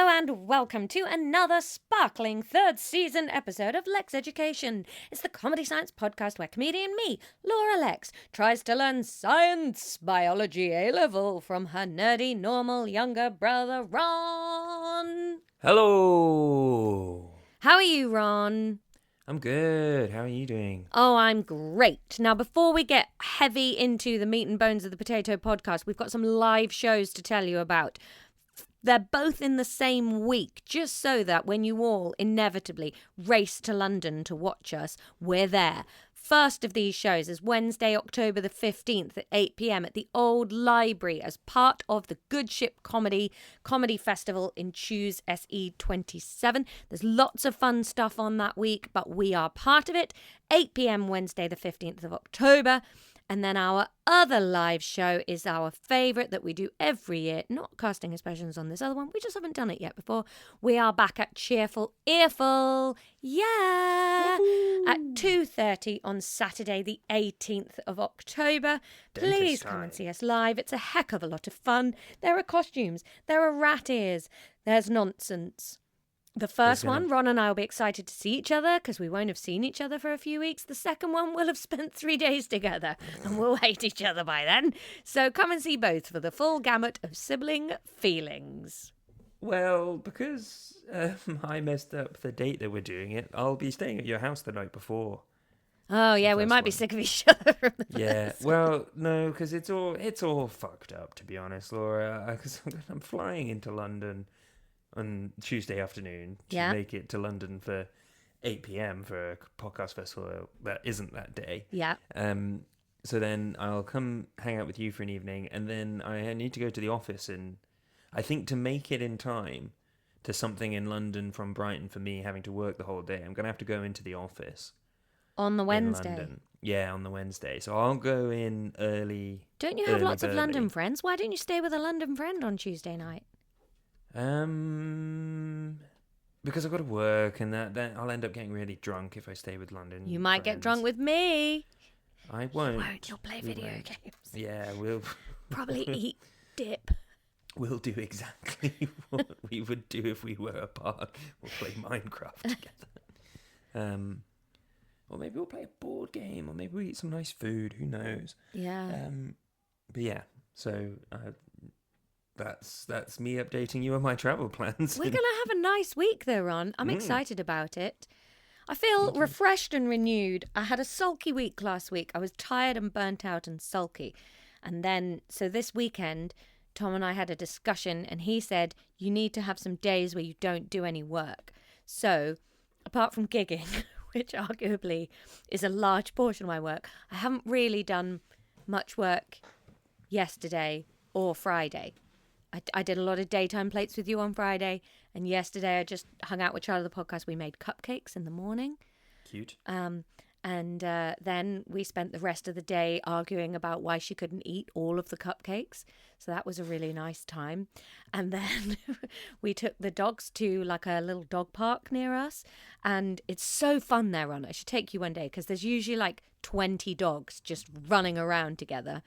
Hello and welcome to another sparkling third season episode of Lexx Education. It's the comedy science podcast where comedian me, Laura Lexx, tries to learn science, biology A-level from her nerdy, normal younger brother, Ron. Hello. How are you, Ron? I'm good. How are you doing? Oh, I'm great. Now, before we get heavy into the meat and bones of the Potato Podcast, we've got some live shows to tell you about. They're both in the same week, just so that when you all inevitably race to London to watch us, we're there. First of these shows is Wednesday, October the 15th at 8 p.m. at the Old Library as part of the Good Ship Comedy Festival in Choose SE27. There's lots of fun stuff on that week, but we are part of it. 8 p.m. Wednesday the 15th of October. And then our other live show is our favourite that we do every year. Not casting aspersions on this other one. We just haven't done it yet before. We are back at Cheerful Earful. Yeah! Woo-hoo. At 2:30 on Saturday the 18th of October. Please come and see us live. It's a heck of a lot of fun. There are costumes. There are rat ears. There's nonsense. The first one, Ron and I will be excited to see each other because we won't have seen each other for a few weeks. The second one, we'll have spent 3 days together and we'll hate each other by then. So come and see both for the full gamut of sibling feelings. Well, because I messed up the date that we're doing it, I'll be staying at your house the night before. Oh, yeah, we might be sick of each other from the Yeah, well, no, because it's all fucked up, to be honest, Laura. Because I'm flying into London on Tuesday afternoon to make it to London for 8 p.m. for a podcast festival that isn't that day. Yeah. So then I'll come hang out with you for an evening, and then I need to go to the office, and I think to make it in time to something in London from Brighton for me having to work the whole day, I'm going to have to go into the office. On the Wednesday? In London. Yeah, on the Wednesday. So I'll go in early. Don't you have lots of London friends? Why don't you stay with a London friend on Tuesday night? Because I've got to work, and then I'll end up getting really drunk if I stay with London. You might get drunk with me. I won't. You won't. You'll play video games. Yeah, we'll probably eat dip. We'll do exactly what we would do if we were apart. We'll play Minecraft together. Or maybe we'll play a board game, or maybe we'll eat some nice food. Who knows? Yeah. But yeah, so. That's me updating you on my travel plans. We're going to have a nice week though, Ron. I'm excited about it. I feel refreshed and renewed. I had a sulky week last week. I was tired and burnt out and sulky. And then, so this weekend, Tom and I had a discussion and he said, you need to have some days where you don't do any work. So, apart from gigging, which arguably is a large portion of my work, I haven't really done much work yesterday or Friday. I did a lot of daytime plates with you on Friday, and yesterday I just hung out with Charlie the podcast. We made cupcakes in the morning. Cute. And then we spent the rest of the day arguing about why she couldn't eat all of the cupcakes. So that was a really nice time. And then we took the dogs to like a little dog park near us, and it's so fun there, Ron. I should take you one day because there's usually like 20 dogs just running around together.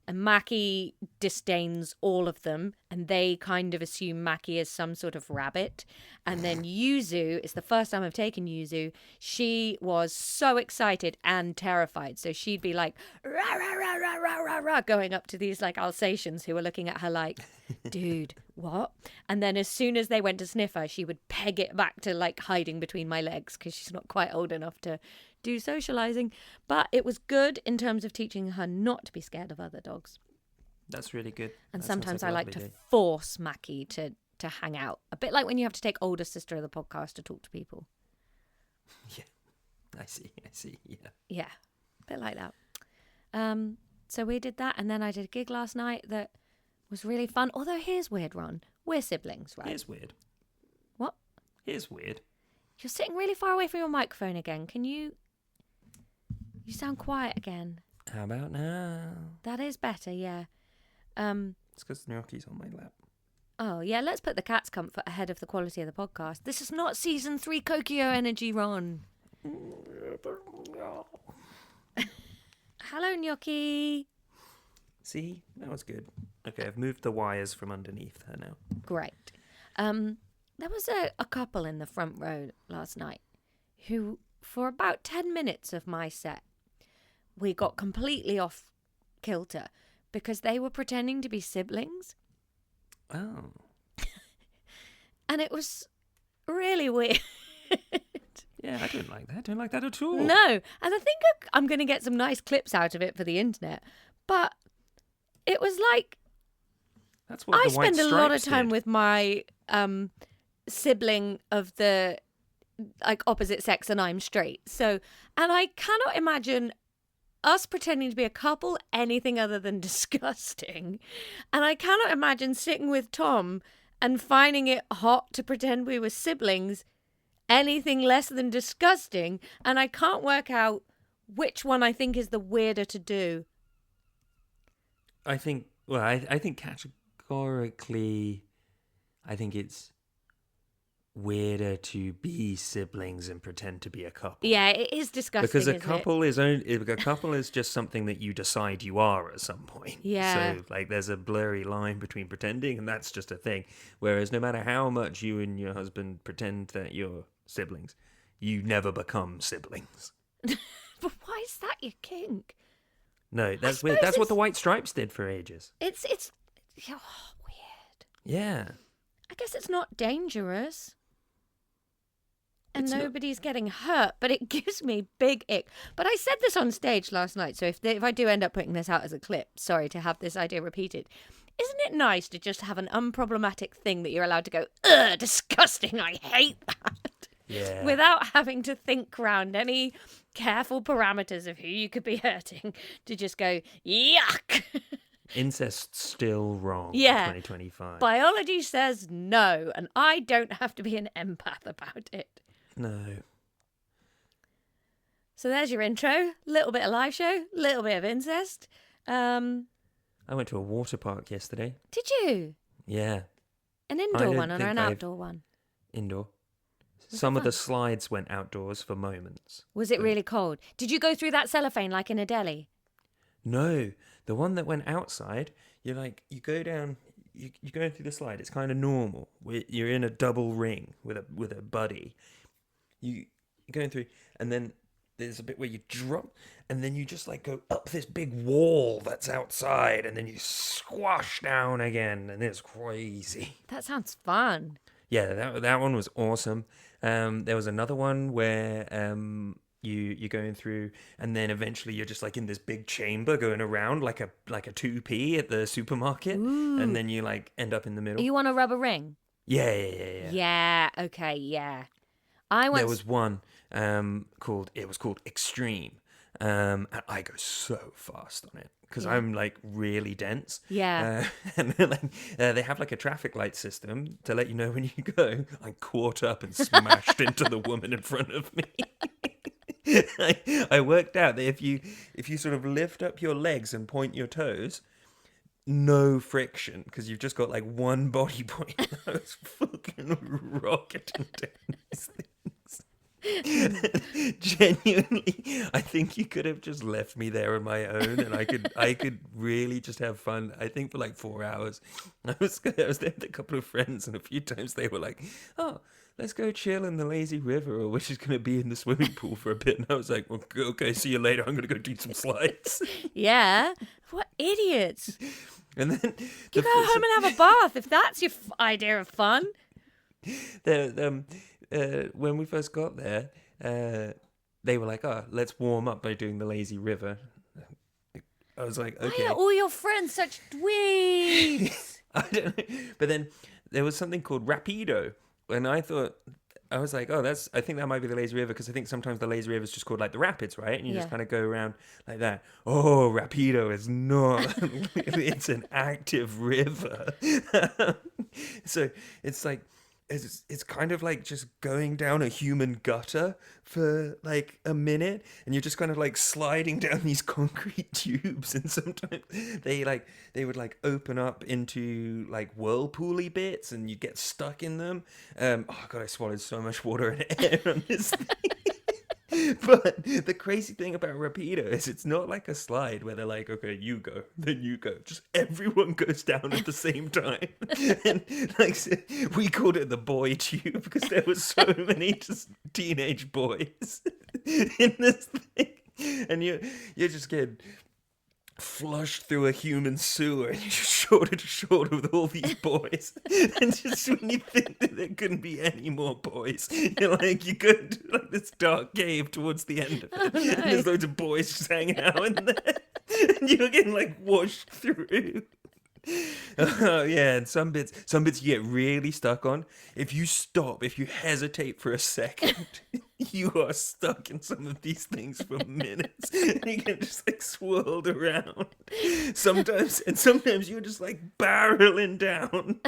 And Mackie disdains all of them, and they kind of assume Mackie is some sort of rabbit. And then Yuzu, it's the first time I've taken Yuzu, she was so excited and terrified. So she'd be like, rah, rah, rah, rah, rah, rah, rah, going up to these like Alsatians who were looking at her like, dude, what? And then as soon as they went to sniff her, she would peg it back to like hiding between my legs because she's not quite old enough to do socializing. But it was good in terms of teaching her not to be scared of other dogs. That's really good. And sometimes I like to force Mackie to hang out. A bit like when you have to take older sister of the podcast to talk to people. Yeah, I see, yeah. Yeah, a bit like that. So we did that, and then I did a gig last night that was really fun. Although here's weird, Ron. We're siblings, right? Here's weird. What? Here's weird. You're sitting really far away from your microphone again. Can you... You sound quiet again. How about now? That is better, yeah. It's because Gnocchi's on my lap. Oh, yeah, let's put the cat's comfort ahead of the quality of the podcast. This is not season 3 Kokio energy, Ron. Hello, Gnocchi. See? That was good. Okay, I've moved the wires from underneath her now. Great. There was a couple in the front row last night who, for about 10 minutes of my set, we got completely off kilter because they were pretending to be siblings. Oh. And it was really weird. Yeah, I don't like that. I don't like that at all. No. And I think I'm going to get some nice clips out of it for the internet. But it was like... That's what I the White spend a lot of Stripes time did. with my sibling of the opposite sex, and I'm straight. So, and I cannot imagine us pretending to be a couple anything other than disgusting. And I cannot imagine sitting with Tom and finding it hot to pretend we were siblings anything less than disgusting. And I can't work out which one I think is the weirder to do. I think categorically, I think it's weirder to be siblings and pretend to be a couple. Yeah, it is disgusting. Because a couple is just something that you decide you are at some point. Yeah. So there's a blurry line between pretending, and that's just a thing. Whereas no matter how much you and your husband pretend that you're siblings, you never become siblings. But why is that your kink? No, that's weird. That's what the White Stripes did for ages. It's weird. Yeah. I guess it's not dangerous. And It's not. nobody's getting hurt, but it gives me big ick. But I said this on stage last night, so if I do end up putting this out as a clip, sorry to have this idea repeated. Isn't it nice to just have an unproblematic thing that you're allowed to go, ugh, disgusting, I hate that. Yeah. Without having to think around any careful parameters of who you could be hurting, to just go, yuck. Incest's still wrong Yeah. in 2025. Biology says no, and I don't have to be an empath about it. No. So there's your intro. Little bit of live show, little bit of incest. I went to a water park yesterday. Did you? Yeah. An I indoor don't one or think an I've- outdoor one? Indoor. Was Some it of the fun? slides went outdoors for moments. Was it really cold? Did you go through that cellophane like in a deli? No, the one that went outside, you go down, you're going through the slide. It's kind of normal. You're in a double ring with a buddy. You're going through, and then there's a bit where you drop, and then you just go up this big wall that's outside, and then you squash down again, and it's crazy. That sounds fun. Yeah, that one was awesome. There was another one where you're going through, and then eventually you're just in this big chamber going around like a 2p at the supermarket. Ooh. And then you end up in the Are middle. you on a rubber ring? Yeah. Yeah, okay, yeah. There was one called Extreme, and I go so fast on it because I'm really dense. Yeah. And they have a traffic light system to let you know when you go. I'm caught up and smashed into the woman in front of me. I worked out that if you sort of lift up your legs and point your toes, no friction because you've just got one body point. I was fucking rocketing down these things. Genuinely, I think you could have just left me there on my own, and I could really just have fun. I think for 4 hours. I was there with a couple of friends, and a few times they were like, "Oh, let's go chill in the lazy river, or we're just going to be in the swimming pool for a bit." And I was like, well, okay, see you later. I'm going to go do some slides. Yeah. What idiots. And then You go home and have a bath if that's your idea of fun. When we first got there, they were like, "Oh, let's warm up by doing the lazy river." I was like, "Okay." Why are all your friends such dweebs? I don't know. But then there was something called Rapido, and I was like, "Oh, I think that might be the lazy river," because I think sometimes the lazy river is just called the rapids, right? And you just kind of go around like that. Oh, Rapido is not. It's an active river. So it's it's kind of just going down a human gutter for a minute, and you're just kind of sliding down these concrete tubes, and sometimes they would open up into whirlpooly bits, and you get stuck in them. Oh god, I swallowed so much water and air on this thing. But the crazy thing about Rapido is it's not like a slide where they're like, okay, you go, then you go. Just everyone goes down at the same time. And like we called it the boy tube because there were so many just teenage boys in this thing. And you're just getting flushed through a human sewer and you're shoulder to shoulder with all these boys. And just when you think that there couldn't be any more boys, you're like, you go to like this dark cave towards the end of it. Oh, no. And there's loads of boys just hanging out in there. And you're getting like washed through. Oh yeah, and some bits you get really stuck on. If you hesitate for a second, you are stuck in some of these things for minutes. And you get just like swirled around. Sometimes you're just like barreling down.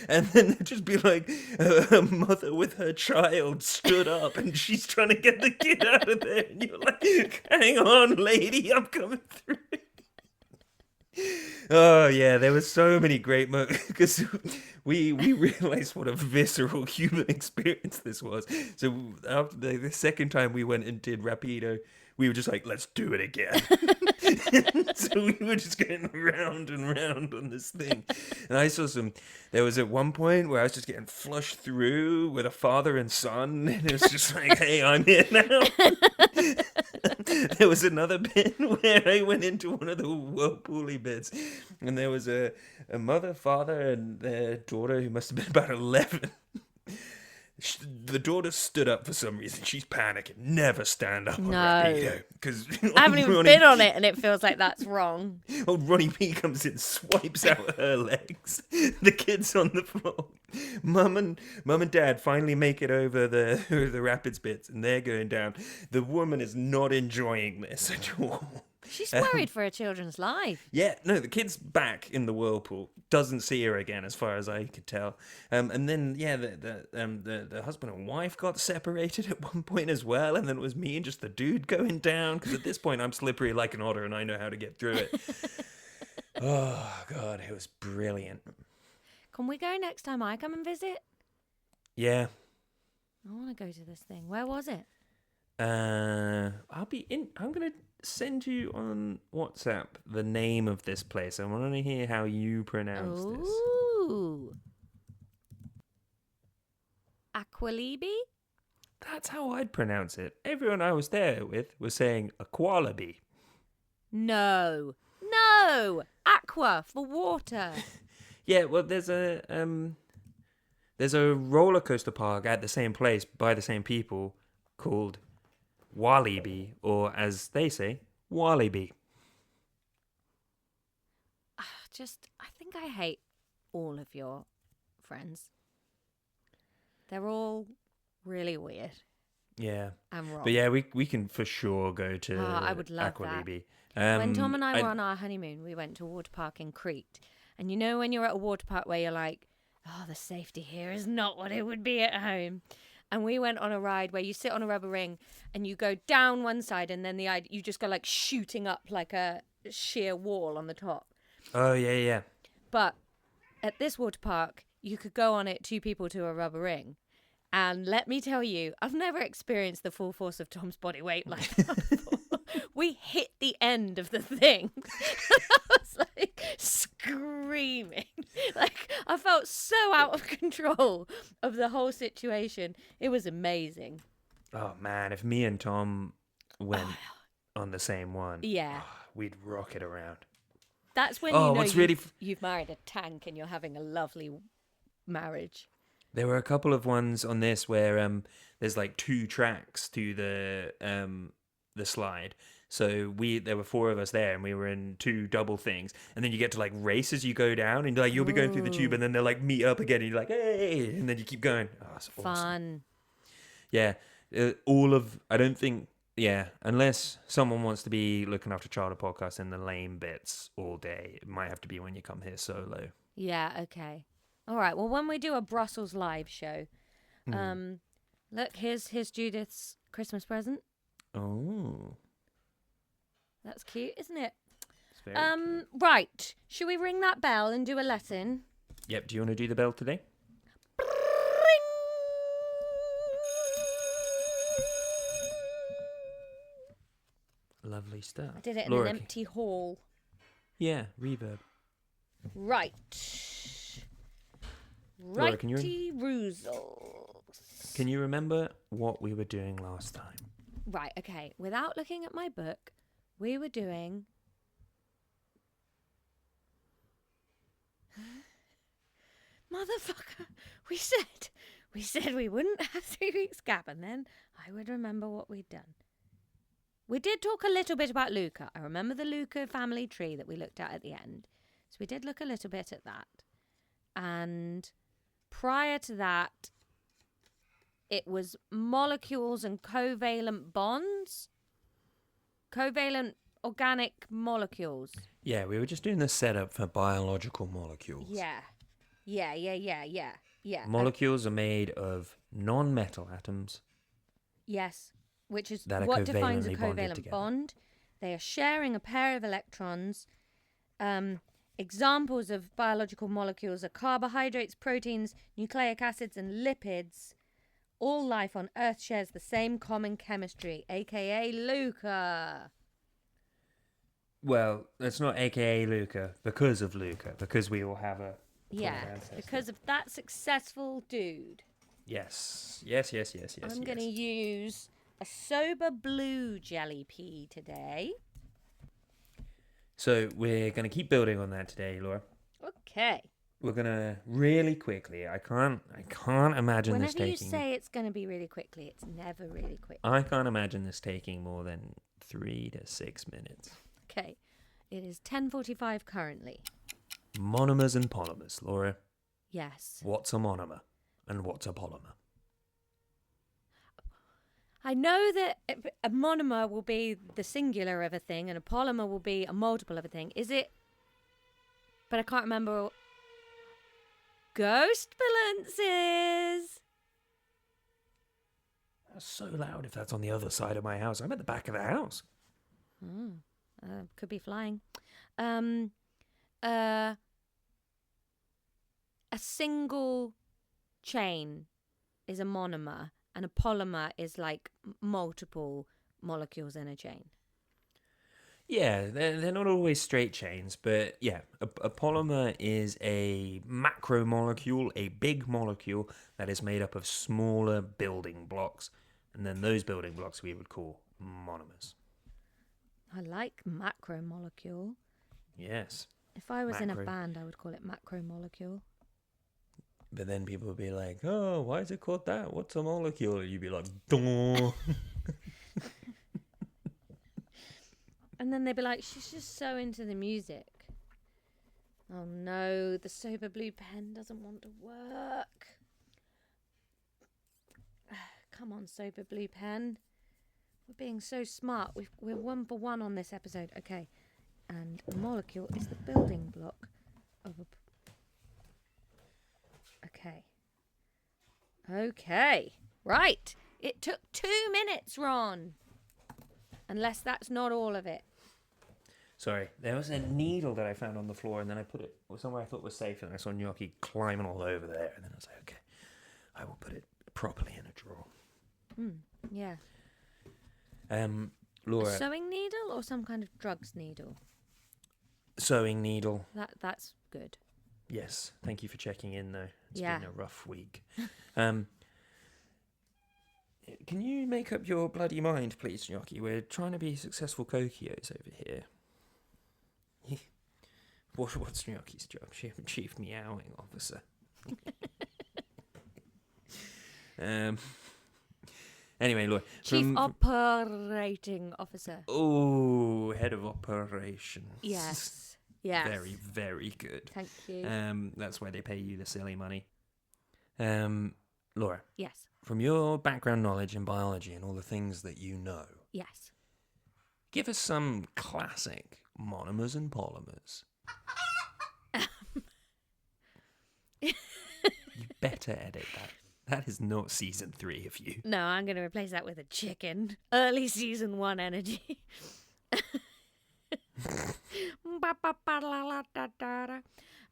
And then there'd just be like a mother with her child stood up and she's trying to get the kid out of there. And you're like, hang on, lady, I'm coming through. Oh yeah, there were so many great moments because we realized what a visceral human experience this was. So after the second time we went and did Rapido, we were just like, let's do it again. So we were just going round and round on this thing. And there was at one point where I was just getting flushed through with a father and son. And it was just like, hey, I'm here now. There was another bit where I went into one of the whirlpooly bits. And there was a mother, father, and their daughter who must have been about 11. The daughter stood up for some reason. She's panicking. Never stand up on Rapido. Because I haven't even been on it and it feels like that's wrong. Old Ronnie B comes in, swipes out her legs. The kid's on the floor. Mum and Dad finally make it over the rapids bits and they're going down. The woman is not enjoying this at all. She's worried for her children's life. Yeah, no, the kid's back in the whirlpool. Doesn't see her again, as far as I could tell. And then, yeah, the husband and wife got separated at one point as well. And then it was me and just the dude going down. Because at this point, I'm slippery like an otter and I know how to get through it. Oh, God, it was brilliant. Can we go next time I come and visit? Yeah. I want to go to this thing. Where was it? I'll be in. I'm going to send you on WhatsApp the name of this place. I want to hear how you pronounce this. Ooh. Aqualibi? That's how I'd pronounce it. Everyone I was there with was saying Aqualibi. No. Aqua for water. Yeah, well, there's a roller coaster park at the same place by the same people called Walibi, or as they say, Walibi. I think I hate all of your friends. They're all really weird. Yeah. And wrong. But yeah, we can for sure go to I would love Aqualibi. When Tom and I were on our honeymoon, we went to a water park in Crete. And you know when you're at a water park where you're like, oh, the safety here is not what it would be at home. And we went on a ride where you sit on a rubber ring and you go down one side and then you just go like shooting up like a sheer wall on the top. Oh, yeah. But at this water park, you could go on it 2 people to a rubber ring. And let me tell you, I've never experienced the full force of Tom's body weight like that before. We hit the end of the thing. I was like screaming. Like I felt so out of control of the whole situation. It was amazing. Oh man, if me and Tom went on the same one, we'd rock it around. That's when you've married a tank and you're having a lovely marriage. There were a couple of ones on this where there's like 2 tracks to the slide. So there were 4 of us there and we were in 2 double things. And then you get to like race as you go down and like you'll be going through the tube and then they'll like meet up again and you're like, hey, and then you keep going. Oh, it's awesome. Fun. Yeah. Unless someone wants to be looking after Charter Podcast in the lame bits all day, it might have to be when you come here solo. Yeah, okay. All right, well, when we do a Brussels live show, look, here's Judith's Christmas present. Oh. That's cute, isn't it? It's very cute. Right, should we ring that bell and do a lesson? Yep, do you want to do the bell today? Lovely stuff. I did it in Laura, an empty hall. Yeah, reverb. Right. Laura, Righty roozles. Can you remember what we were doing last time? Right, okay. Without looking at my book, we were doing... Motherfucker. We said we wouldn't have 3 weeks gap, and then I would remember what we'd done. We did talk a little bit about Luca. I remember the Luca family tree that we looked at the end. So we did look a little bit at that. And prior to that, it was molecules and covalent bonds. Covalent organic molecules. Yeah, we were just doing the setup for biological molecules. Yeah. Molecules are made of non-metal atoms. Yes, which is that are what defines a covalently bonded covalent together. bond. They are sharing a pair of electrons. Examples of biological molecules are carbohydrates, proteins, nucleic acids, and lipids. All life on Earth shares the same common chemistry, aka Luca. Well, that's not AKA Luca, because of Luca, because we all have a Because of that successful dude. Yes. I'm going to use a sober blue jelly pea today. So we're going to keep building on that today, Laura. Okay. We're going to really quickly. I can't imagine this taking... Whenever you say it's going to be really quickly, it's never really quick. I can't imagine this taking more than 3 to 6 minutes. Okay. It is 10:45 currently. Monomers and polymers, Laura. Yes. What's a monomer and what's a polymer? I know that a monomer will be the singular of a thing and a polymer will be a multiple of a thing. Is it? But I can't remember. Ghost balances. That's so loud if that's on the other side of my house. I'm at the back of the house. Could be flying. A single chain is a monomer, and a polymer is like multiple molecules in a chain. Yeah, they're not always straight chains, but yeah, a polymer is a macromolecule, a big molecule that is made up of smaller building blocks, and then those building blocks we would call monomers. I like macromolecule. Yes. If I was in a band, I would call it macromolecule. But then people would be like, oh, why is it called that? What's a molecule? And you'd be like, duh. And then they'd be like, she's just so into the music. Oh no, the sober blue pen doesn't want to work. Come on, sober blue pen. We're being so smart. We're 1 for 1 on this episode. Okay. And a molecule is the building block of a... Okay. Right. It took 2 minutes, Ron. Unless that's not all of it. Sorry, there was a needle that I found on the floor, and then I put it somewhere I thought was safe, and I saw Gnocchi climbing all over there, and then I was like, okay, I will put it properly in a drawer. Yeah. Laura. A sewing needle or some kind of drugs needle? Sewing needle. That's good. Yes, thank you for checking in, though. It's been a rough week. Can you make up your bloody mind, please, Gnocchi? We're trying to be successful Kokios over here. What's Gnocchi's job? Chief meowing officer. Anyway, look. Chief operating officer. Oh, head of operations. Yes. Yes. Very, very good. Thank you. That's why they pay you the silly money. Laura. Yes. From your background knowledge in biology and all the things that you know. Yes. Give us some classic monomers and polymers. You better edit that. That is not season 3 of you. No, I'm going to replace that with a chicken. Early season 1 energy.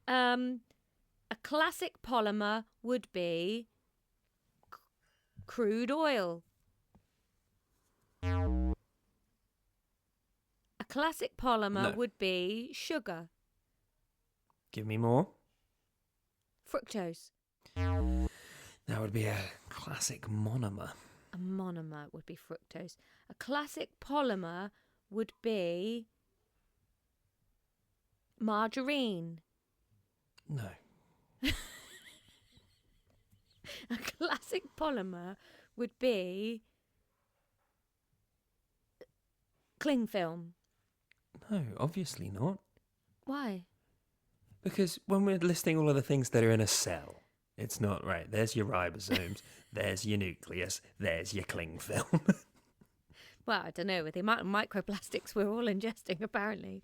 A classic polymer would be crude oil. classic polymer No. would be sugar. Give me more. Fructose. That would be a classic monomer. A monomer would be fructose. A classic polymer would be margarine. No. A classic polymer would be cling film. No, obviously not. Why? Because when we're listing all of the things that are in a cell, it's not right. There's your ribosomes, there's your nucleus, there's your cling film. Well, I don't know, with the amount of microplastics we're all ingesting, apparently.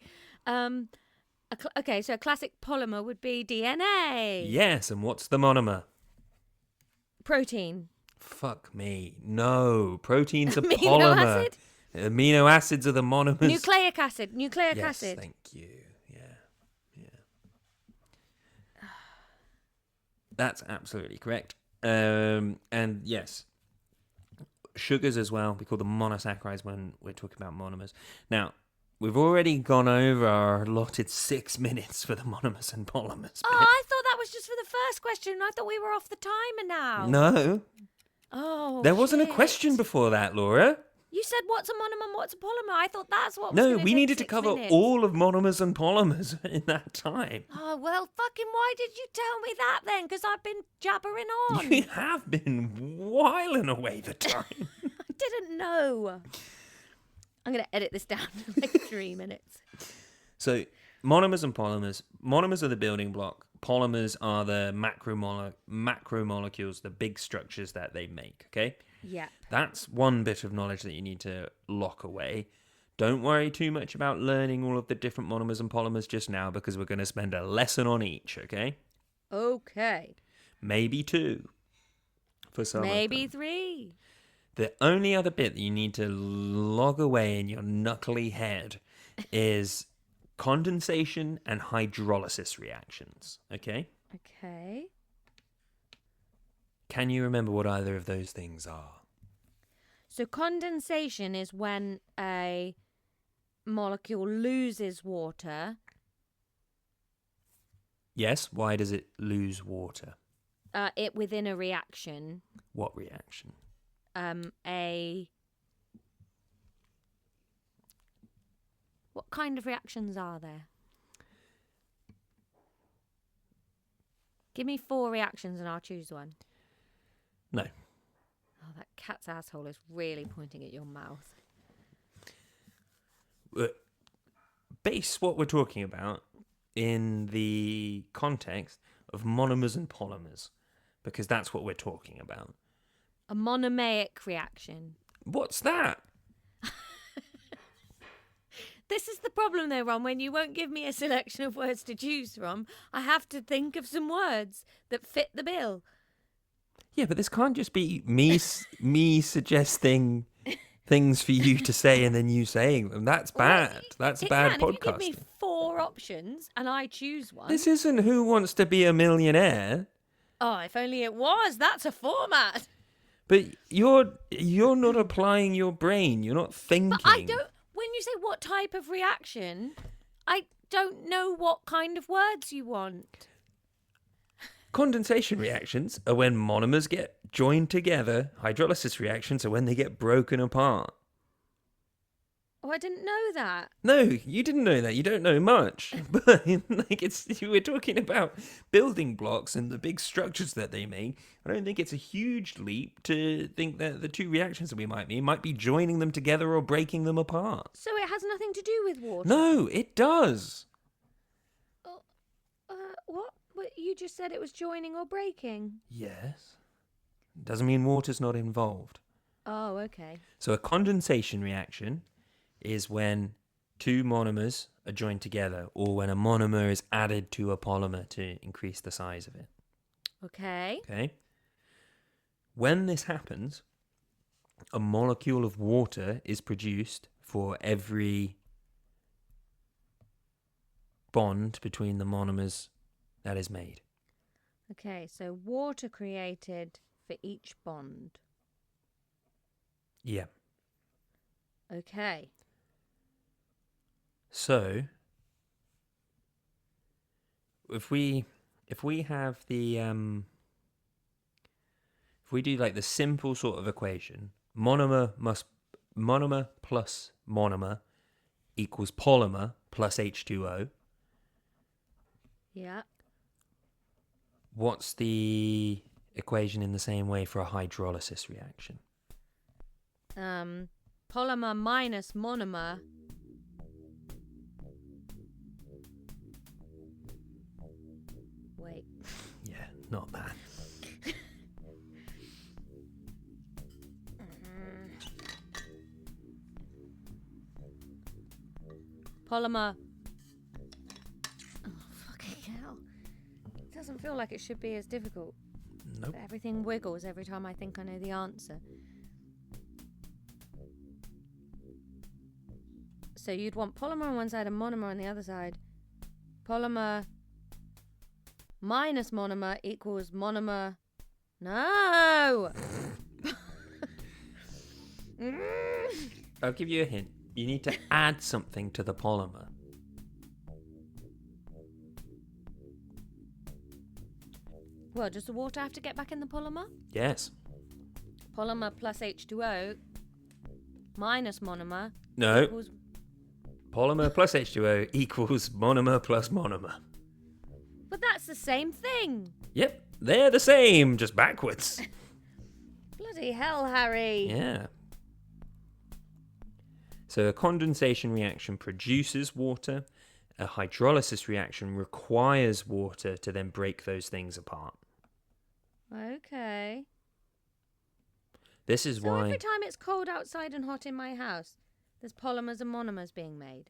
Okay, so a classic polymer would be DNA. Yes, and what's the monomer? Protein. Fuck me. No, protein's a Amino polymer. acid? Amino acids are the monomers. Nucleic acid. Yes, Acid. thank you. Yeah. That's absolutely correct. And yes, sugars as well. We call them monosaccharides when we're talking about monomers. Now, we've already gone over our allotted 6 minutes for the monomers and polymers bit. Oh, I thought that was just for the first question. I thought we were off the timer now. No. Oh, There wasn't a shit. question before that, Laura. You said what's a monomer and what's a polymer. I thought that's what was No, gonna we take needed to 6 cover minutes. all of monomers and polymers in that time. Oh, well, fucking why did you tell me that then? Because I've been jabbering on. You have been whiling away the time. I didn't know. I'm going to edit this down to like 3 minutes. So, monomers and polymers. Monomers are the building block. Polymers are the macromolecules, the big structures that they make, okay? Yeah. That's one bit of knowledge that you need to lock away. Don't worry too much about learning all of the different monomers and polymers just now because we're going to spend a lesson on each, okay? Okay. Maybe 2 for some. Maybe 3. The only other bit that you need to log away in your knuckly head is condensation and hydrolysis reactions, okay? Okay. Can you remember what either of those things are? So condensation is when a molecule loses water. Yes, why does it lose water? It within a reaction. What reaction? What kind of reactions are there? Give me 4 reactions and I'll choose one. No. Oh, that cat's asshole is really pointing at your mouth. Base what we're talking about in the context of monomers and polymers, because that's what we're talking about. A monomeric reaction. What's that? This is the problem though, Ron, when you won't give me a selection of words to choose from, I have to think of some words that fit the bill. Yeah, but this can't just be me suggesting things for you to say and then you saying them. That's bad. That's bad podcasting. If you give me 4 options and I choose one. This isn't Who Wants to Be a Millionaire. Oh, if only it was. That's a format. But you're not applying your brain. You're not thinking. But I don't. When you say what type of reaction, I don't know what kind of words you want. Condensation reactions are when monomers get joined together. Hydrolysis reactions are when they get broken apart. Oh, I didn't know that. No, you didn't know that. You don't know much. But we're talking about building blocks and the big structures that they make. I don't think it's a huge leap to think that the 2 reactions that we might be joining them together or breaking them apart. So it has nothing to do with water? No, it does. What? You just said it was joining or breaking. Yes. Doesn't mean water's not involved. Oh, okay. So a condensation reaction is when 2 monomers are joined together or when a monomer is added to a polymer to increase the size of it. Okay. Okay. When this happens, a molecule of water is produced for every bond between the monomers that is made. Okay, so water created for each bond. Yeah. Okay. So if we have the if we do like the simple sort of equation, monomer plus monomer equals polymer plus H2O. Yeah. What's the equation in the same way for a hydrolysis reaction? Polymer minus monomer. Wait. Yeah, not that. Polymer. Oh, fucking hell. It doesn't feel like it should be as difficult. Nope. But everything wiggles every time I think I know the answer. So you'd want polymer on one side and monomer on the other side. Polymer minus monomer equals monomer. No! I'll give you a hint. You need to add something to the polymer. Well, does the water have to get back in the polymer? Yes. Polymer plus H2O minus monomer No. equals... Polymer plus H2O equals monomer plus monomer. But that's the same thing. Yep, they're the same, just backwards. Bloody hell, Harry. Yeah. So a condensation reaction produces water. A hydrolysis reaction requires water to then break those things apart. Okay. This is So why... every time it's cold outside and hot in my house, there's polymers and monomers being made?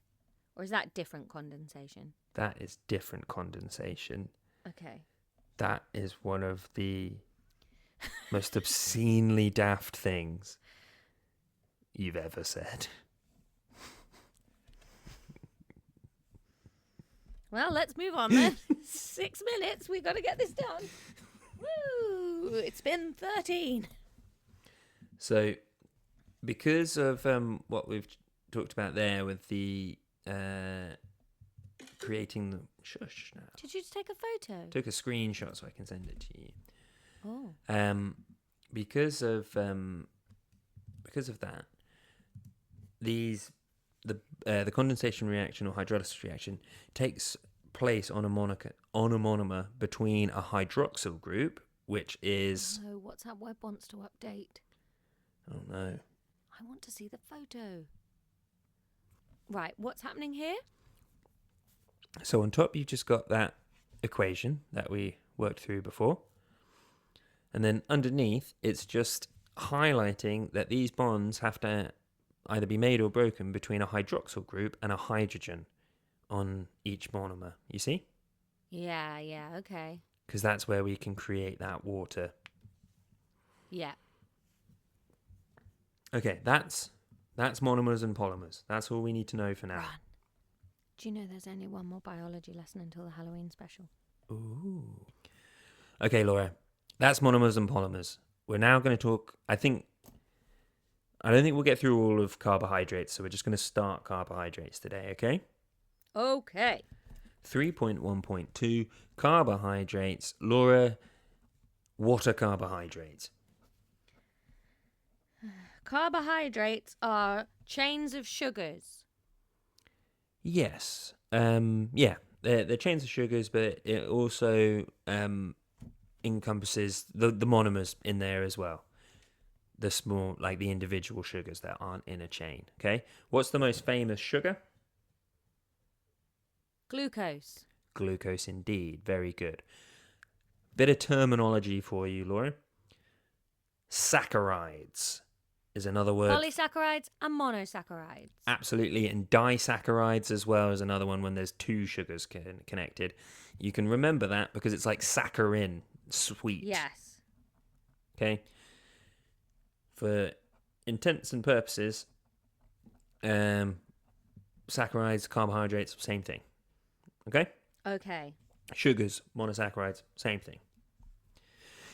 Or is that different condensation? That is different condensation. Okay. That is one of the most obscenely daft things you've ever said. Well, let's move on then. 6 minutes, we've got to get this done. Woo! It's been 13. So, because of what we've talked about there with the creating the... Shush now. Did you just take a photo? Took a screenshot so I can send it to you. Oh. Because of that, the condensation reaction or hydrolysis reaction takes place on a monomer between a hydroxyl group, which is... Oh, WhatsApp web wants to update. Oh no. I want to see the photo. Right, what's happening here? So on top you've just got that equation that we worked through before. And then underneath it's just highlighting that these bonds have to either be made or broken between a hydroxyl group and a hydrogen on each monomer. You see? Yeah, okay. Because that's where we can create that water. Yeah. Okay, that's monomers and polymers. That's all we need to know for now. Run. Do you know there's only one more biology lesson until the Halloween special? Ooh. Okay, Laura. That's monomers and polymers. We're now going to talk... I don't think we'll get through all of carbohydrates, so we're just going to start carbohydrates today, okay? Okay. 3.1.2, carbohydrates. Laura, what are carbohydrates? Carbohydrates are chains of sugars. Yes. Yeah, they're chains of sugars, but it also encompasses the monomers in there as well. The small, like the individual sugars that aren't in a chain, okay? What's the most famous sugar? Glucose. Glucose indeed. Very good. Bit of terminology for you, Laura. Saccharides is another word. Polysaccharides and monosaccharides. Absolutely. And disaccharides as well is another one when there's two sugars connected. You can remember that because it's like saccharin, sweet. Yes. Okay. For intents and purposes, saccharides, carbohydrates, same thing. Okay? Okay. Sugars, monosaccharides, same thing.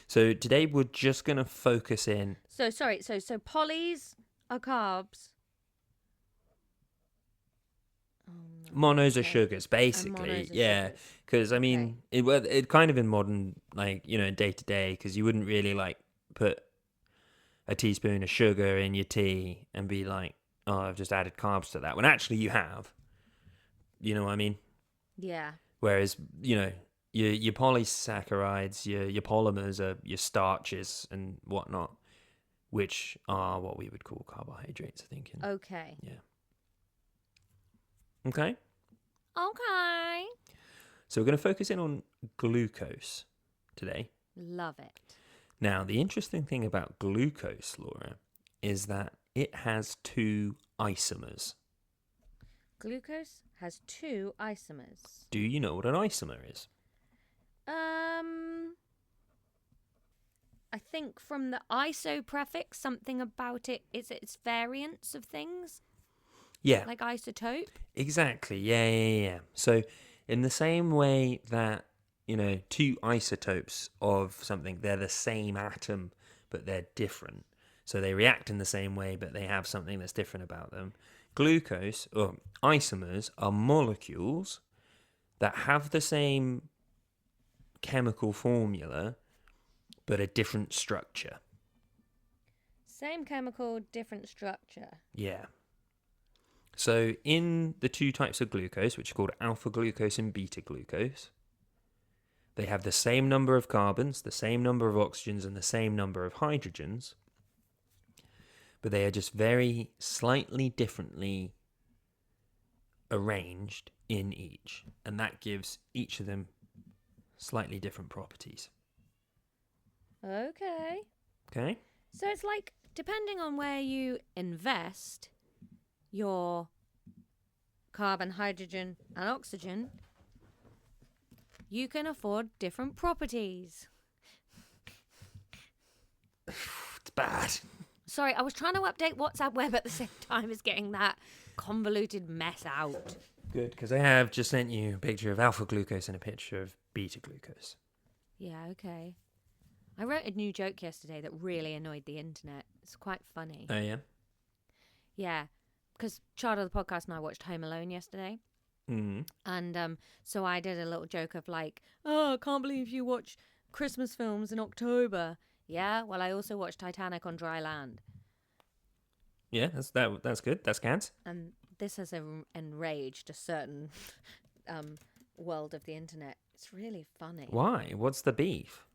So today we're just going to focus in... So polys are carbs. Monos are okay. sugars, basically. monos are Yeah, sugars. because I mean, it kind of in modern, like, day to day, because you wouldn't really like put a teaspoon of sugar in your tea and be like, oh, I've just added carbs to that. When actually you have. You know what I mean? Yeah. Whereas, your polysaccharides, your polymers are your starches and whatnot, which are what we would call carbohydrates, I think. Okay. Yeah. Okay. Okay. So we're going to focus in on glucose today. Love it. Now, the interesting thing about glucose, Laura, is that it has 2 isomers. Glucose has 2 isomers. Do you know what an isomer is? I think from the iso prefix, something about it's variants of things. Yeah. Like isotope. Exactly. Yeah. So, in the same way that, 2 isotopes of something, they're the same atom, but they're different. So they react in the same way, but they have something that's different about them. Glucose, or isomers, are molecules that have the same chemical formula, but a different structure. Same chemical, different structure. Yeah. So in the 2 types of glucose, which are called alpha glucose and beta glucose, they have the same number of carbons, the same number of oxygens, and the same number of hydrogens, but they are just very slightly differently arranged in each, and that gives each of them slightly different properties. Okay. Okay? So it's like, depending on where you invest your carbon, hydrogen, and oxygen, you can afford different properties. It's bad. Sorry, I was trying to update WhatsApp web at the same time as getting that convoluted mess out. Good, because I have just sent you a picture of alpha glucose and a picture of beta glucose. Yeah, okay. I wrote a new joke yesterday that really annoyed the internet. It's quite funny. Oh, yeah? Yeah, because Child of the Podcast and I watched Home Alone yesterday. Mm. And so I did a little joke of like, oh, I can't believe you watch Christmas films in October. Yeah, well, I also watched Titanic on dry land. Yeah, that's good. That's counts. And this has enraged a certain world of the internet. It's really funny. Why? What's the beef?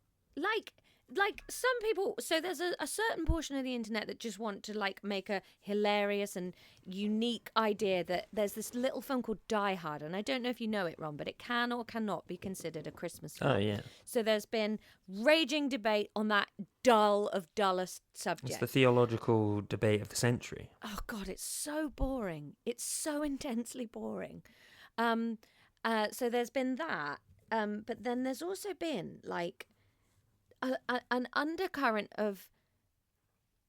Like some people, so there's a certain portion of the internet that just want to like make a hilarious and unique idea that there's this little film called Die Hard, and I don't know if you know it, Ron, but it can or cannot be considered a Christmas film. Oh, yeah. So there's been raging debate on that dull of dullest subject. It's the theological debate of the century. Oh God, it's so boring. It's so intensely boring. So there's been that, but then there's also been like an undercurrent of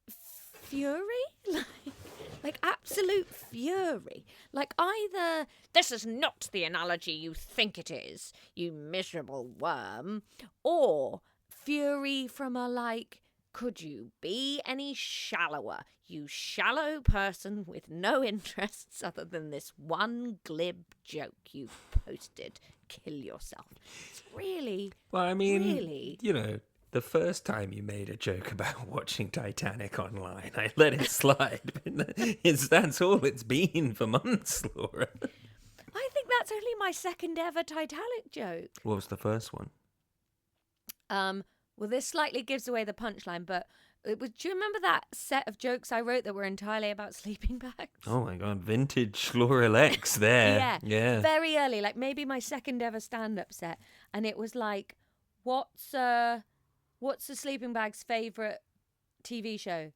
fury, like absolute fury. Like either this is not the analogy you think it is, you miserable worm, or fury from a like, could you be any shallower, you shallow person with no interests other than this one glib joke you've posted? Kill yourself. It's really, Well, I mean, really, the first time you made a joke about watching Titanic online, I let it slide. But that's all it's been for months, Laura. I think that's only my second ever Titanic joke. What was the first one? Well, this slightly gives away the punchline, but do you remember that set of jokes I wrote that were entirely about sleeping bags? Oh my God, vintage Laura Lexx there. Yeah. Very early, like maybe my second ever stand-up set, and it was like, what's a sleeping bag's favourite TV show?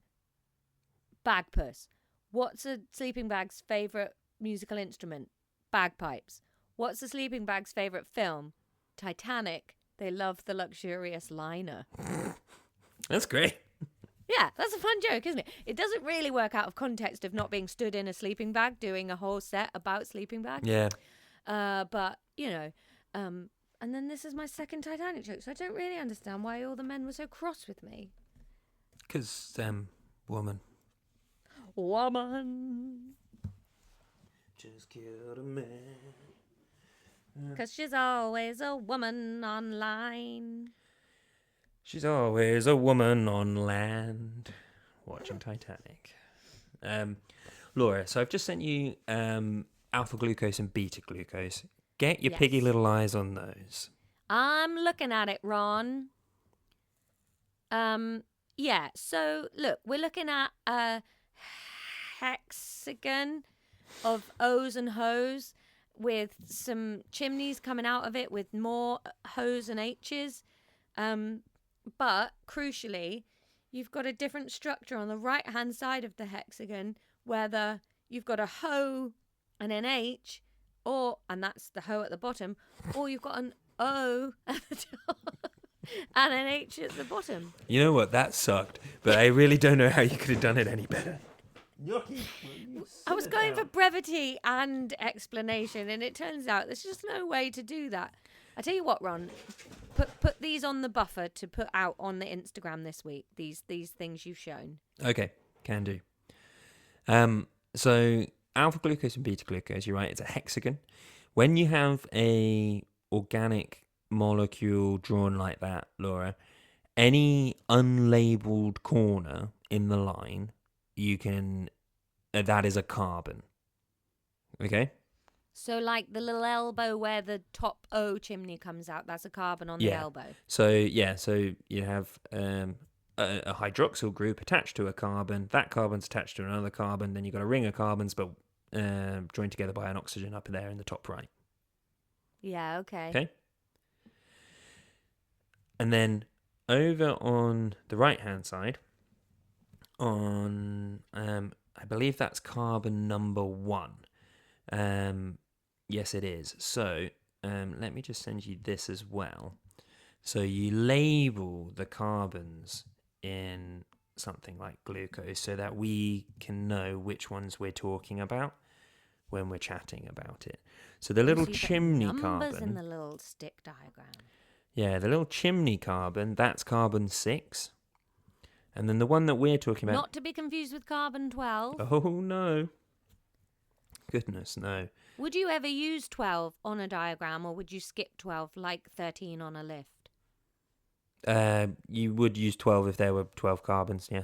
Bagpuss. What's a sleeping bag's favourite musical instrument? Bagpipes. What's a sleeping bag's favourite film? Titanic. They love the luxurious liner. That's great. Yeah, that's a fun joke, isn't it? It doesn't really work out of context of not being stood in a sleeping bag doing a whole set about sleeping bags. Yeah. But, and then this is my second Titanic joke, so I don't really understand why all the men were so cross with me. Because, woman. Woman. just killed a man. 'Cause she's always a woman online. She's always a woman on land watching Titanic. Laura, so I've just sent you alpha glucose and beta glucose. Get your piggy little eyes on those. I'm looking at it, Ron. Yeah, so look, we're looking at a hexagon of O's and Ho's with some chimneys coming out of it with more Ho's and H's. But crucially, you've got a different structure on the right-hand side of the hexagon, whether you've got a Ho and an H, and that's the Ho at the bottom, or you've got an O at the top and an H at the bottom. You know what? That sucked, but I really don't know how you could have done it any better. I was going for brevity and explanation, and it turns out there's just no way to do that. I tell you what, Ron, put these on the buffer to put out on the Instagram this week. These things you've shown. Okay, can do. So alpha glucose and beta glucose, you're right, it's a hexagon. When you have a organic molecule drawn like that, Laura, any unlabeled corner in the line, you can that is a carbon. Okay? So like the little elbow where the top O chimney comes out, that's a carbon on the elbow. So you have a hydroxyl group attached to a carbon. That carbon's attached to another carbon. Then you've got a ring of carbons, but joined together by an oxygen up there in the top right. Yeah, okay. Okay? And then over on the right-hand side, on, I believe that's carbon number 1. Yes, it is. So let me just send you this as well. So you label the carbons in something like glucose so that we can know which ones we're talking about when we're chatting about it. So the little chimney carbon. Numbers in the little stick diagram. Yeah, the little chimney carbon, that's carbon 6. And then the one that we're talking about... Not to be confused with carbon 12. Oh, no. Goodness, no. Would you ever use 12 on a diagram, or would you skip 12 like 13 on a lift? You would use 12 if there were 12 carbons, yeah.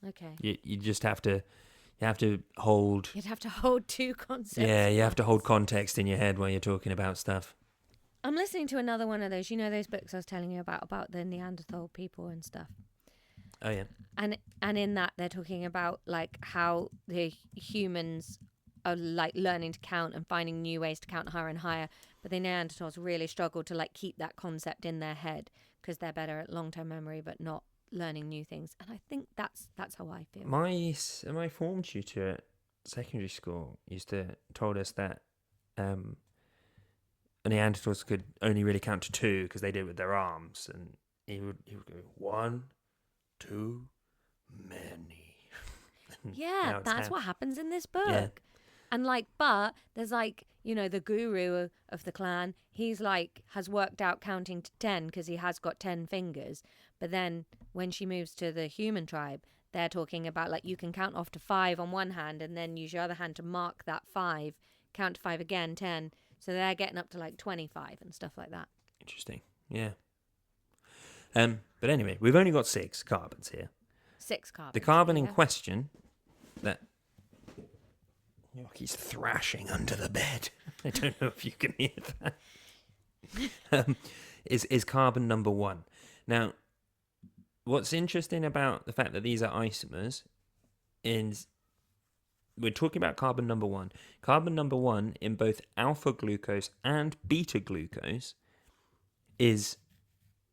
Okay. You just have to... You have to hold... You'd have to hold two concepts. Yeah, you have to hold context in your head while you're talking about stuff. I'm listening to another one of those, those books I was telling you about the Neanderthal people and stuff. Oh, yeah. And in that, they're talking about, like, how the humans are, like, learning to count and finding new ways to count higher and higher. But the Neanderthals really struggle to, like, keep that concept in their head because they're better at long-term memory but not learning new things. And I think that's how I feel. My form tutor at secondary school told us that Neanderthals could only really count to 2 because they did it with their arms, and he would go 1, 2, many. Yeah, that's what happens in this book. Yeah. And but there's the guru of the clan. He's has worked out counting to 10 because he has got 10 fingers. But then when she moves to the human tribe, they're talking about you can count off to 5 on one hand and then use your other hand to mark that 5, count to 5 again, 10. So they're getting up to 25 and stuff like that. Interesting. Yeah. But anyway, we've only got 6 carbons here. 6 carbons. The carbon in question that he's thrashing under the bed. I don't know if you can hear that. Is carbon number 1. Now, what's interesting about the fact that these are isomers is we're talking about carbon number 1. Carbon number 1 in both alpha glucose and beta glucose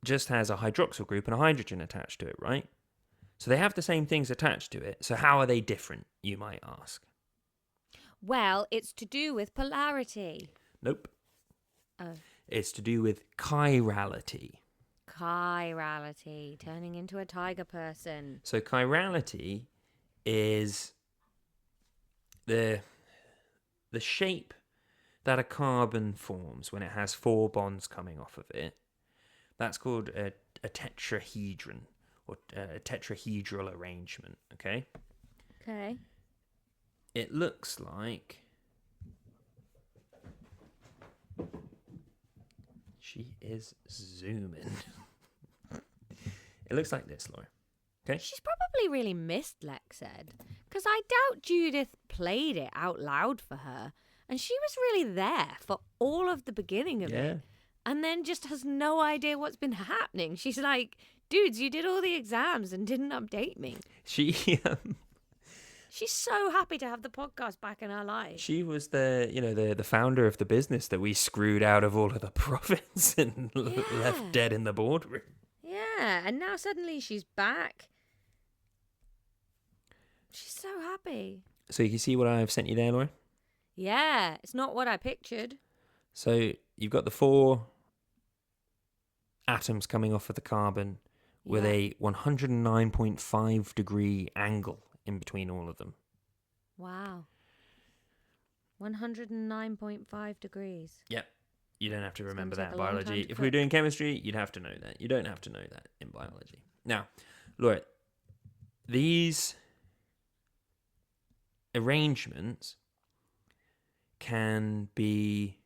just has a hydroxyl group and a hydrogen attached to it, right? So they have the same things attached to it. So how are they different, you might ask? Well, it's to do with polarity. Nope. Oh. It's to do with chirality. Chirality, turning into a tiger person. So chirality is the shape that a carbon forms when it has 4 bonds coming off of it. That's called a tetrahedron or a tetrahedral arrangement, okay? Okay. It looks like she is zooming. It looks like this, Laura. Okay. She's probably really missed Lexx Ed, because I doubt Judith played it out loud for her, and she was really there for all of the beginning of it, and then just has no idea what's been happening. She's like, dudes, you did all the exams and didn't update me. She's so happy to have the podcast back in her life. She was the founder of the business that we screwed out of all of the profits and left dead in the boardroom. Yeah, and now suddenly she's back. She's so happy. So you can see what I've sent you there, Laura? Yeah, it's not what I pictured. So you've got the 4 atoms coming off of the carbon with a 109.5 degree angle in between all of them. Wow. 109.5 degrees. Yep. You don't have to remember that in take a long biology. time to If we were doing chemistry, you'd have to know that. You don't have to know that in biology. Now, Laura, these arrangements can be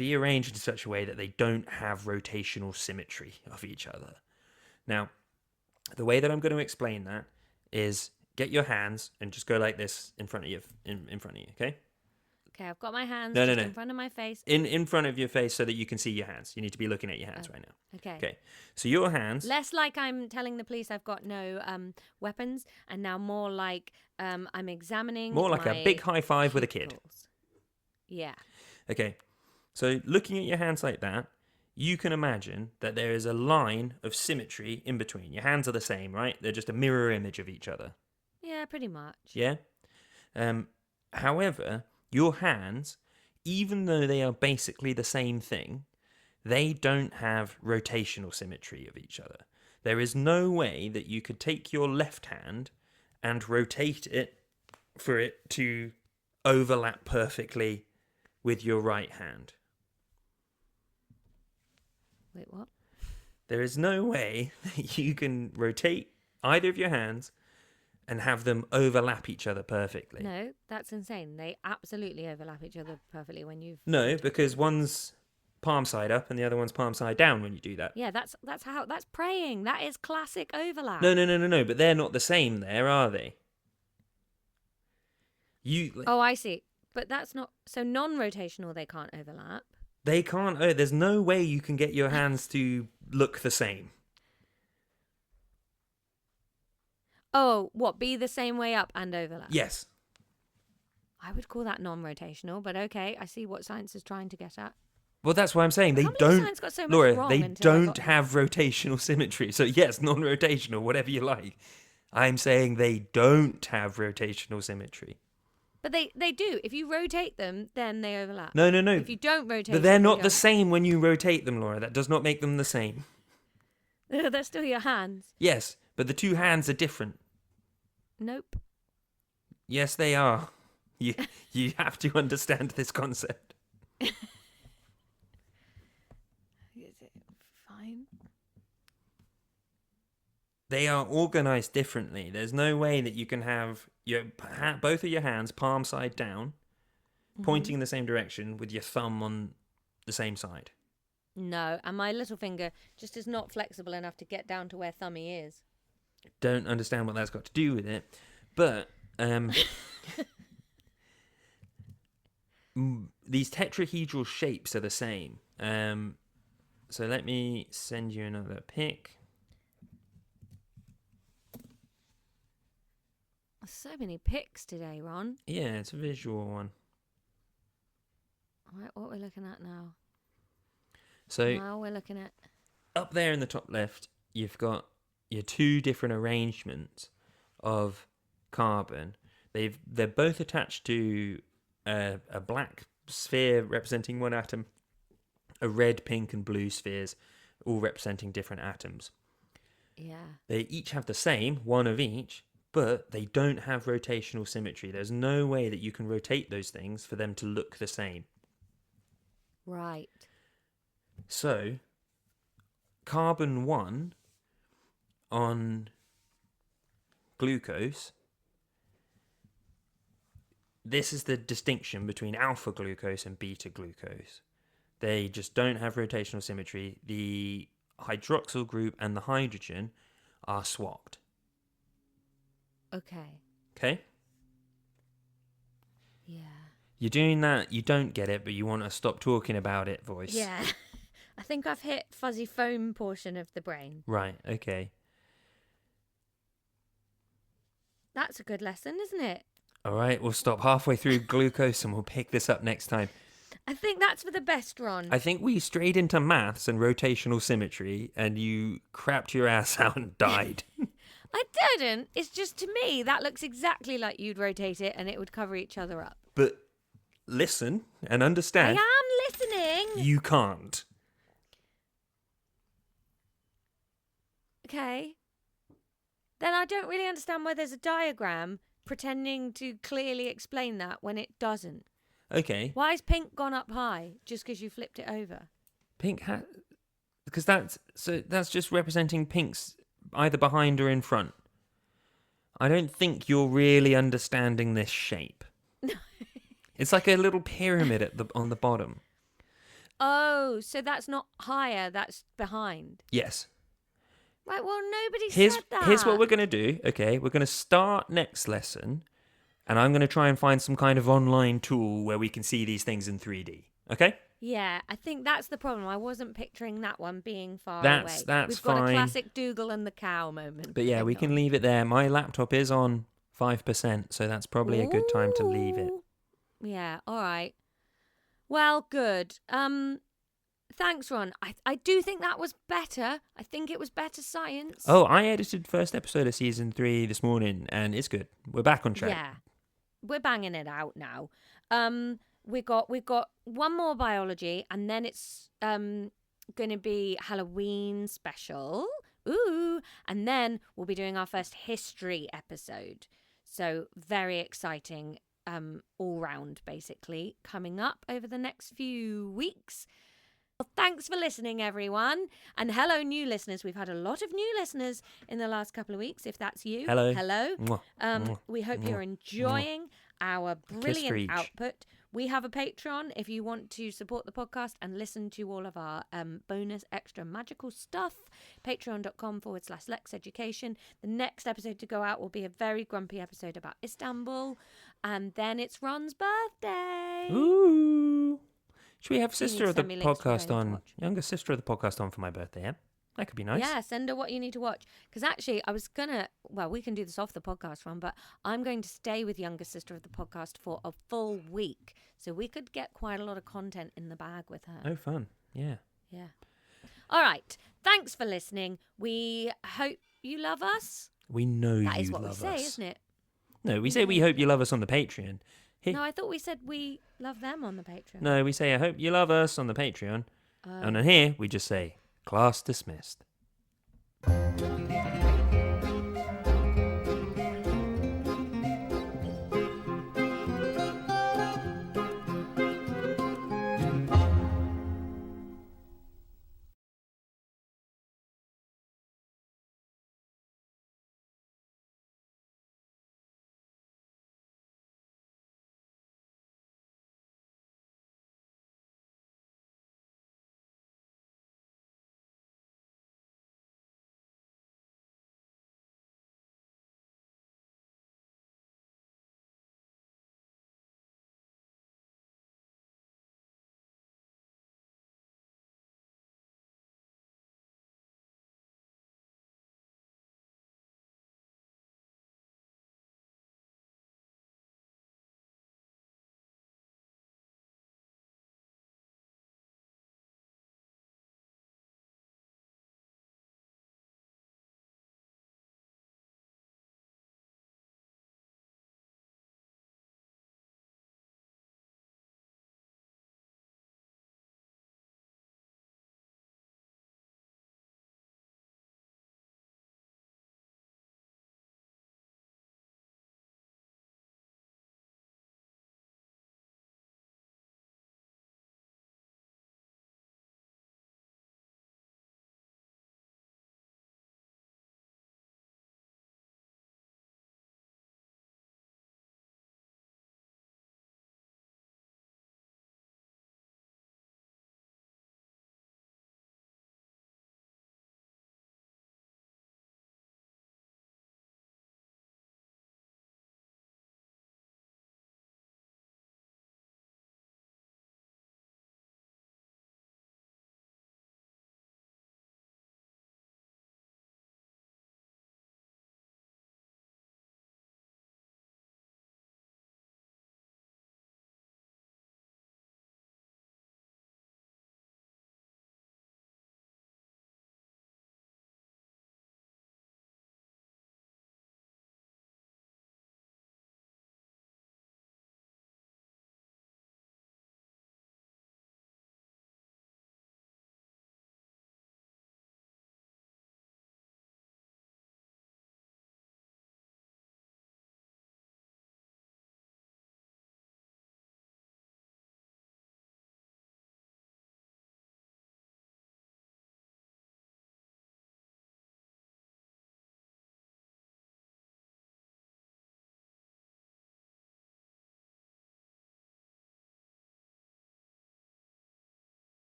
arranged in such a way that they don't have rotational symmetry of each other. Now, the way that I'm going to explain that is get your hands and just go like this in front of you, in front of you, okay? Okay, I've got my hands No. in front of my face. In front of your face so that you can see your hands. You need to be looking at your hands right now. Okay. Okay. So your hands. Less like I'm telling the police I've got no weapons, and now more like I'm examining. More like a big high five with a kid. Yeah. Okay. So looking at your hands like that, you can imagine that there is a line of symmetry in between. Your hands are the same, right? They're just a mirror image of each other. Yeah, pretty much. Yeah? However, your hands, even though they are basically the same thing, they don't have rotational symmetry of each other. There is no way that you could take your left hand and rotate it for it to overlap perfectly with your right hand. Wait, what? There is no way that you can rotate either of your hands and have them overlap each other perfectly. No, that's insane. They absolutely overlap each other perfectly when you've... No, because one's palm side up and the other one's palm side down when you do that. Yeah, that's praying. That is classic overlap. No, but they're not the same there, are they? Oh, I see. But that's not... So non-rotational, they can't overlap. They can't... there's no way you can get your hands to look the same. Oh, what? Be the same way up and overlap? Yes. I would call that non-rotational, but okay, I see what science is trying to get at. Well, that's why I'm saying they don't... Science got so much Laura, wrong they until don't have rotational symmetry. So yes, non-rotational, whatever you like. I'm saying they don't have rotational symmetry. But they do. If you rotate them, then they overlap. No. If you don't rotate But they're them, not the same when you rotate them, Laura. That does not make them the same. They're still your hands. Yes, but the two hands are different. Nope. Yes, they are. You have to understand this concept. Is it fine? They are organized differently. There's no way that you can have both of your hands palm side down, pointing in the same direction with your thumb on the same side. No, and my little finger just is not flexible enough to get down to where thummy is. Don't understand what that's got to do with it, but these tetrahedral shapes are the same. So let me send you another pic. So many pics today, Ron. Yeah, it's a visual one. Right, what we're looking at now? So Now we're looking at... Up there in the top left, you've got your two different arrangements of carbon. They're both attached to a black sphere representing one atom, a red, pink, and blue spheres, all representing different atoms. Yeah. They each have the same, one of each, but they don't have rotational symmetry. There's no way that you can rotate those things for them to look the same. Right. So, carbon 1 on glucose, this is the distinction between alpha glucose and beta glucose. They just don't have rotational symmetry. The hydroxyl group and the hydrogen are swapped. Okay. Okay? Yeah. You're doing that, you don't get it, but you want to stop talking about it voice. Yeah. I think I've hit fuzzy foam portion of the brain. Right, okay. That's a good lesson, isn't it? All right, we'll stop halfway through glucose and we'll pick this up next time. I think that's for the best, Ron. I think we strayed into maths and rotational symmetry and you crapped your ass out and died. I didn't. It's just, to me, that looks exactly like you'd rotate it and it would cover each other up. But listen and understand. I am listening. You can't. Okay. Then I don't really understand why there's a diagram pretending to clearly explain that when it doesn't. Okay. Why has pink gone up high just because you flipped it over? Pink hat. Because that's just representing pinks either behind or in front. I don't think you're really understanding this shape. It's like a little pyramid on the bottom. Oh, so that's not higher, that's behind. Yes. Right, well, nobody said that. Here's what we're going to do, okay? We're going to start next lesson, and I'm going to try and find some kind of online tool where we can see these things in 3D, okay? Yeah, I think that's the problem. I wasn't picturing that one being far That's away. We've got fine. A classic Dougal and the cow moment. But yeah, we can leave it there. My laptop is on 5%, so that's probably a good time to leave it. Yeah, all right. Well, good. Thanks, Ron. I do think that was better. I think it was better science. Oh, I edited first episode of season 3 this morning, and it's good. We're back on track. Yeah, we're banging it out now. We've got one more biology, and then it's going to be Halloween special. Ooh, and then we'll be doing our first history episode. So very exciting, all round, basically, coming up over the next few weeks. Well, thanks for listening, everyone. And hello, new listeners. We've had a lot of new listeners in the last couple of weeks. If that's you, hello. Mwah. We hope you're enjoying our brilliant output. We have a Patreon if you want to support the podcast and listen to all of our bonus extra magical stuff. Patreon.com/Lexx Education. The next episode to go out will be a very grumpy episode about Istanbul. And then it's Ron's birthday. Ooh. Should we have sister of the podcast on? Younger sister of the podcast on for my birthday, yeah? That could be nice. Yeah, send her what you need to watch. Because actually, I was going to... Well, we can do this off the podcast, Ron, but I'm going to stay with younger sister of the podcast for a full week. So we could get quite a lot of content in the bag with her. Oh, fun. Yeah. Yeah. All right. Thanks for listening. We hope you love us. We know you love us. That is what we say, isn't it? No, we say we hope you love us on the Patreon. No, I thought we said we love them on the Patreon. No, we say I hope you love us on the Patreon. And on here, we just say, class dismissed.